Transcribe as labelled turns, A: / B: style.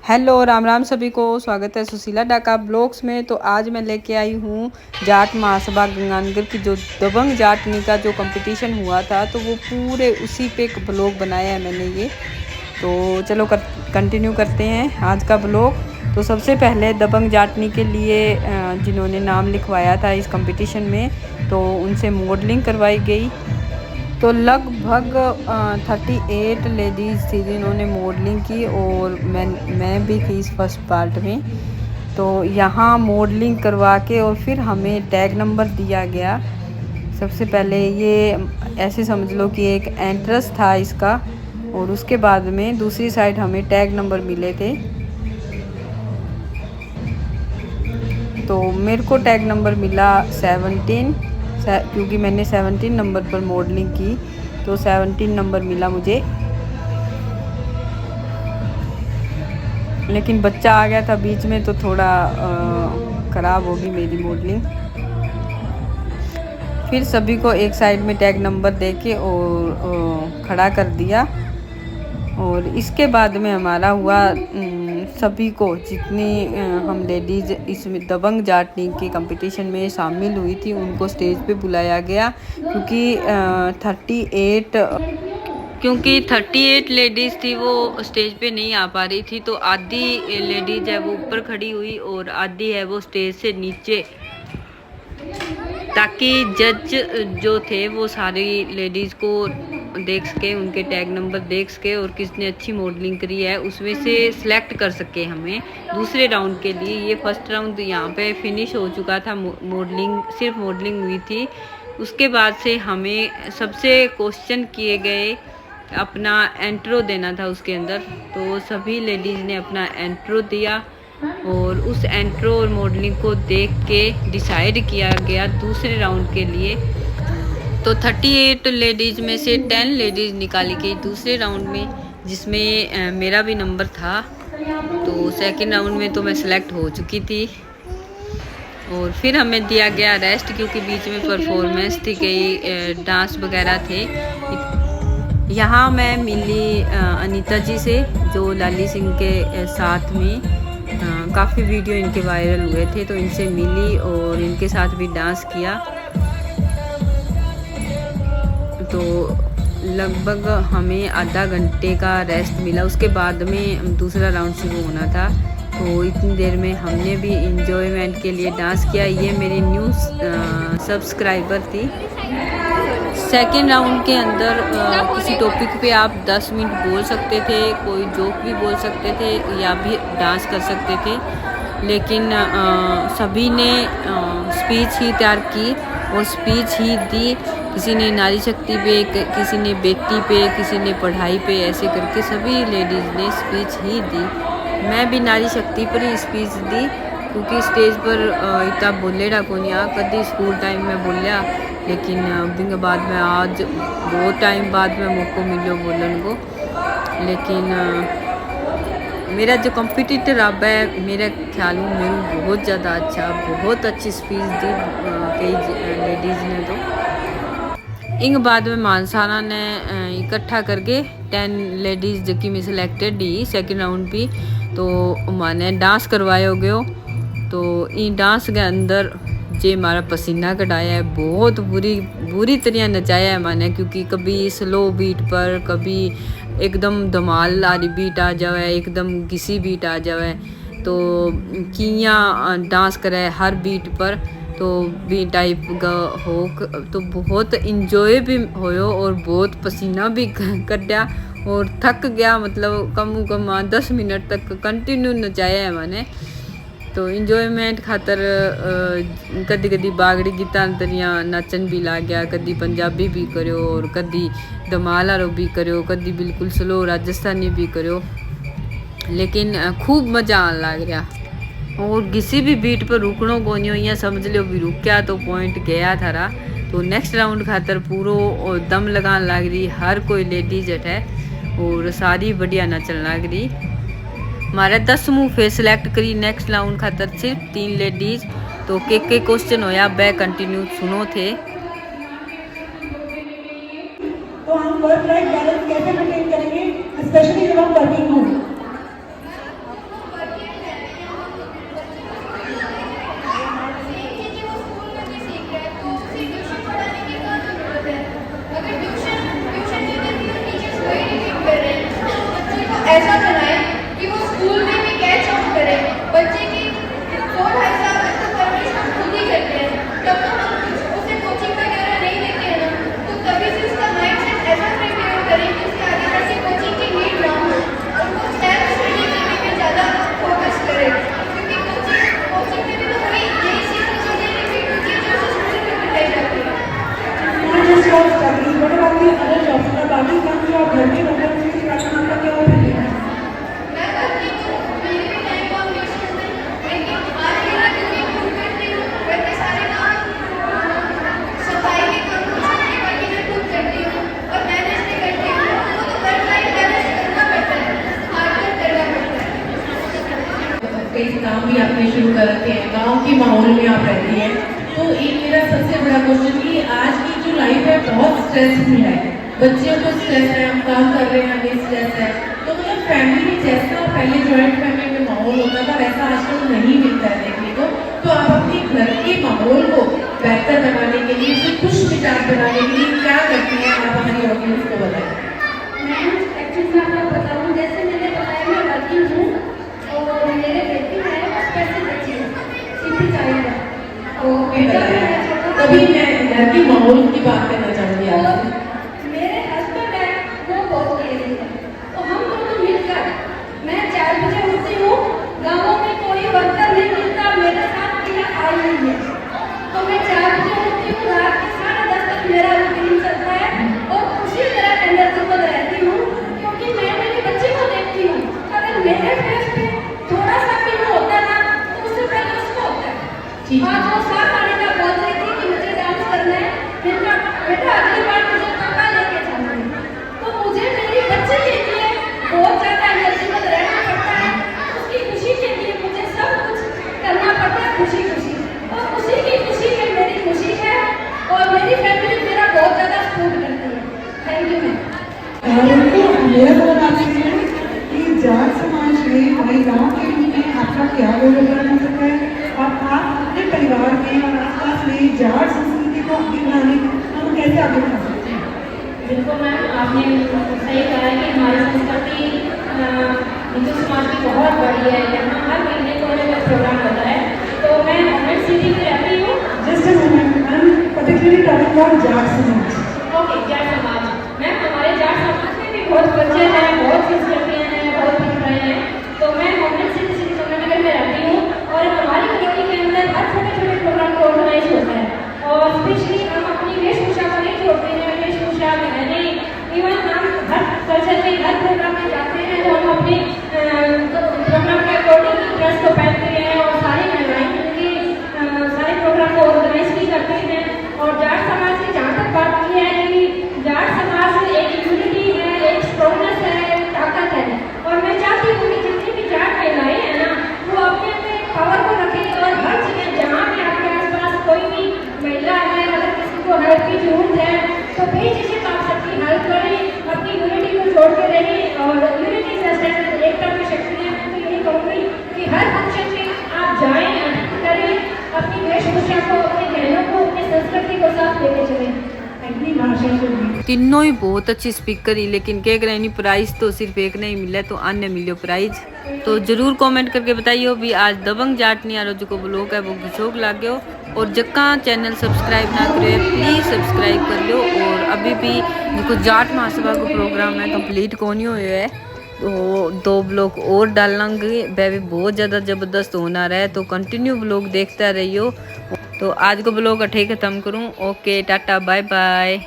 A: Hello Ram Ram सभी को, स्वागत है सुशीला डाका ब्लॉग्स में। तो आज मैं लेके आई हूँ जाट महासभा गंगानगर की जो दबंग जाटनी का जो कंपटीशन हुआ था, तो वो पूरे उसी पे एक ब्लॉग बनाया है मैंने ये। तो चलो कंटिन्यू करते हैं आज का ब्लॉग। तो सबसे पहले दबंग जाटनी के लिए जिन्होंने नाम लिखवाया था इस कंपटीशन में, तो उनसे मॉडलिंग करवाई गई। तो लगभग 38 लेडीज़ थी जिन्होंने मॉडलिंग की, और मैं भी थी इस फर्स्ट पार्ट में। तो यहाँ मॉडलिंग करवा के और फिर हमें टैग नंबर दिया गया। सबसे पहले ये ऐसे समझ लो कि एक एंट्रेंस था इसका, और उसके बाद में दूसरी साइड हमें टैग नंबर मिले थे। तो मेरे को टैग नंबर मिला 17, क्योंकि मैंने 17 नंबर पर मॉडलिंग की, तो 17 नंबर मिला मुझे। लेकिन बच्चा आ गया था बीच में, तो थोड़ा ख़राब हो गई मेरी मॉडलिंग। फिर सभी को एक साइड में टैग नंबर देके और खड़ा कर दिया। और इसके बाद में हमारा हुआ सभी को, जितनी हम लेडीज़ इसमें दबंग जाटनी के कंपटीशन में शामिल हुई थी, उनको स्टेज पे बुलाया गया। क्योंकि 38 लेडीज़ थी, वो स्टेज पे नहीं आ पा रही थी। तो आधी लेडीज़ है वो ऊपर खड़ी हुई और आधी है वो स्टेज से नीचे, ताकि जज जो थे वो सारी लेडीज़ को देख सके, उनके टैग नंबर देख सके, और किसने अच्छी मॉडलिंग करी है उसमें से सिलेक्ट कर सके हमें दूसरे राउंड के लिए। ये फर्स्ट राउंड यहाँ पे फिनिश हो चुका था, मॉडलिंग सिर्फ मॉडलिंग हुई थी। उसके बाद से हमें सबसे क्वेश्चन किए गए, अपना एंट्रो देना था उसके अंदर। तो सभी लेडीज़ ने अपना एंट्रो दिया, और उस एंट्रो और मॉडलिंग को देख के डिसाइड किया गया दूसरे राउंड के लिए। तो 38 लेडीज़ में से 10 लेडीज़ निकाली गई दूसरे राउंड में, जिसमें मेरा भी नंबर था। तो सेकंड राउंड में तो मैं सिलेक्ट हो चुकी थी, और फिर हमें दिया गया रेस्ट, क्योंकि बीच में परफॉर्मेंस थी, कई डांस वगैरह थे। यहाँ मैं मिली अनीता जी से, जो लाली सिंह के साथ में काफ़ी वीडियो इनके वायरल हुए थे, तो इनसे मिली और इनके साथ भी डांस किया। तो लगभग हमें आधा घंटे का रेस्ट मिला। उसके बाद में दूसरा राउंड शुरू होना था, तो इतनी देर में हमने भी इंजॉयमेंट के लिए डांस किया। ये मेरी न्यू सब्सक्राइबर थी। सेकेंड राउंड के अंदर किसी टॉपिक पे आप 10 मिनट बोल सकते थे, कोई जोक भी बोल सकते थे, या भी डांस कर सकते थे। लेकिन सभी ने स्पीच ही तैयार की और स्पीच ही दी। किसी ने नारी शक्ति पे, किसी ने बेटी पे, किसी ने पढ़ाई पे, ऐसे करके सभी लेडीज़ ने स्पीच ही दी। मैं भी नारी शक्ति पर ही स्पीच दी, क्योंकि स्टेज पर इतना बोलेड़ा को नहीं आ, कभी स्कूल टाइम में बोलिया, लेकिन बिंग बाद में आज बहुत टाइम बाद में मौका मिलो बोलने को। लेकिन मेरा जो कंपटीटर अब है, मेरे ख्याल में मेरी बहुत ज़्यादा अच्छा, बहुत अच्छी स्पीच दी कई लेडीज़ ने। तो इंग बाद में मानसाना ने इकट्ठा करके 10 लेडीज़ जबकि मैं सिलेक्टेड ही सेकंड राउंड भी, तो मैंने डांस करवाया हो गयो। तो इन डांस के अंदर जे हमारा पसीना कटाया है, बहुत बुरी तरह नचाया है मैंने, क्योंकि कभी स्लो बीट पर, कभी एकदम धमाल वाली बीट आ जावे, एकदम घिसी बीट आ जावे। तो किया डांस करे हर बीट पर, तो बी टाइप का हो, तो बहुत इंजॉय भी होयो और बहुत पसीना भी कटा और थक गया। मतलब कम 10 मिनट तक कंटिन्यू नचाया है मैंने। तो इंजॉयमेंट खातर कदी कदी बागड़ी गीता तरिया नाचन भी ला गया, कदी पंजाबी भी करो और कदी धमाल आरो भी करो, कदी बिल्कुल स्लो राजस्थानी भी करो। लेकिन खूब मज़ा आने लग रहा, और किसी भी बीट पर रुकनो को नहीं, यहाँ समझ लो भी रुक गया तो पॉइंट गया थारा। तो नेक्स्ट राउंड खातर पूरो दम लगान लग रही, हर कोई लेडीज है और सारी बढ़िया नचन लग रही। हमारे 10 मुँह फिर सिलेक्ट करी नेक्स्ट राउंड खातर सिर्फ 3 लेडीज़। तो के क्वेश्चन होया बै कंटिन्यू सुनो थे।
B: तो हम वर्क लाइफ बैलेंस कैसे मेंटेन करेंगे, स्पेशली जब हम वर्किंग हों।
C: कई काम भी आपने शुरू कर रखे हैं, गांव के माहौल में आप रहती हैं, तो एक मेरा सबसे बड़ा क्वेश्चन कि आज की जो लाइफ है बहुत स्ट्रेसफुल है, बच्चों को स्ट्रेस है, हम काम कर रहे हैं हमें स्ट्रेस है, तो मतलब फैमिली में जैसा पहले जॉइंट फैमिली में माहौल होता था वैसा आजकल नहीं मिलता है देखने को, तो आप अपने घर के माहौल को बेहतर बनाने के लिए, उसे खुश मिजाज बनाने के लिए क्या करती हैं, आप हमारी ऑडियंस को बताएं।
D: मैं एक्चुअली मैं आपको बताऊँ, जैसे मैंने बताया मैं वर्किंग हूँ और मेरे बेटी है बस पैसे बच्ची है, सिर्फ चाइल्ड है, तो बेटा भी है छोटा।
C: तभी मैं घर के माहौल की बात करना चाहूँगी
D: और
C: आपसे।
D: मेरे हस्बैंड है वो बहुत लेजी है, तो हम दोनों मिलकर, मैं 4 बजे उठती हूँ, गाँव में कोई वर्कर नहीं मिलता मेरे साथ मेरा आई नहीं है, तो मैं 4 बजे उठती हूँ, रात के 10:30 तक मेरा रूटीन चलता है और उसी तरह एनर्जेटिक रहती हूँ, क्योंकि मैं मेरे बच्चे को देखती हूँ, अगर मेरे फेस पे थोड़ा सा भी वो होता ना तो उससे पहले उसको होता है। आज वो साथ आने का बोल रही थी कि मुझे डांस करना है, मैंने कहा बेटा अगली बार मुझे पापा लेके जाना है, तो मुझे मेरी बच्चे के लिए बहुत ज़्यादा एनर्जेटिक रहना पड़ता है, उसकी खुशी के लिए मुझे सब कुछ करना पड़ता है, खुशी खुशी, और उसी की खुशी में मेरी खुशी है और मेरी फैमिली मेरा बहुत ज़्यादा सपोर्ट करती है। Thank you ma'am.
B: उनको मेरा सवाल आपसे है कि जाट समाज में महिलाओं के रूप में आपका क्या रोल हो सकता है, और आप अपने परिवार में और आसपास में जाट संस्कृति को आगे बढ़ाने हम कैसे आगे बढ़ा सकते हैं?
D: बिल्कुल मैम, आपने सही कहा है कि हमारी संस्कृति हिंदू समाज की बहुत बड़ी है, यहाँ हर महीने कोई ना कोई प्रोग्राम होता है, तो मैं मोमेंट सिटी में रहती हूँ।
B: Just a moment, I am particularly talking about Jat समाज।
D: ओके, जाट समाज मैम, हमारे जाट समाज में भी बहुत बच्चे हैं, बहुत संस्कृतियाँ हैं, बहुत परंपराएं हैं, तो मैं मोमेंट सिटी सुंदरनगर में रहती हूँ और हमारी कम्युनिटी के अंदर हर छोटे प्रोग्राम को ऑर्गेनाइज होता है, और स्पेशली हम अपनी वेशभूषा को नहीं छोड़ते हैं, वेशभूषा गहने, इवन हम हर कल्चर में हर प्रोग्राम में जाते हैं तो हम अपने प्रोग्राम के अकॉर्डिंग ड्रेस को पहनते हैं और सारी महिलाएं मिलकर सारे प्रोग्राम को ऑर्गेनाइज भी करते हैं। और जाट समाज की जहाँ तक बात की है कि जाट समाज एक यूनिटी है, एक स्ट्रॉन्गनेस है, एक ताकत है, और मैं चाहती हूँ कि जितनी भी जाट महिलाएं हैं ना वो अपने अपने पावर को रखें और हर जगह जहाँ भी आपके आसपास कोई भी महिला है, अगर किसी को हेल्प की जरूरत है तो बेझिझक आप सबकी हेल्प करें, अपनी यूनिटी को छोड़ के रहें, और यूनिटी से स्ट्रेंथ, एकता में शक्ति है। मैं तो यही कहूँगी कि हर फंक्शन में आप जाएं, अटेंड करें, अपनी वेशभूषा को, अपने गहनों को, अपनी संस्कृति को साथ लेके चलें।
B: अपनी भाषा को भी
A: तीनों ही बहुत अच्छी स्पीकर ही, लेकिन क्या करें नहीं, प्राइज तो सिर्फ एक नहीं मिला, तो अन्य मिलो प्राइज। तो जरूर कमेंट करके बताइयो भी आज दबंग जाट नहीं आ रहा, जो ब्लॉग है वो घिचोक लाग गयो, और जक्का चैनल सब्सक्राइब ना करे प्लीज़ सब्सक्राइब कर लो। और अभी भी जो जाट महासभा का प्रोग्राम है कंप्लीट कौन ही हुआ है, तो 2 ब्लॉग और डालेंगे, वह भी बहुत ज़्यादा ज़बरदस्त होना रहा है, तो कंटिन्यू ब्लॉग देखता रहियो। तो आज को ब्लॉग अठे खत्म करूँ। ओके, टाटा, बाय बाय।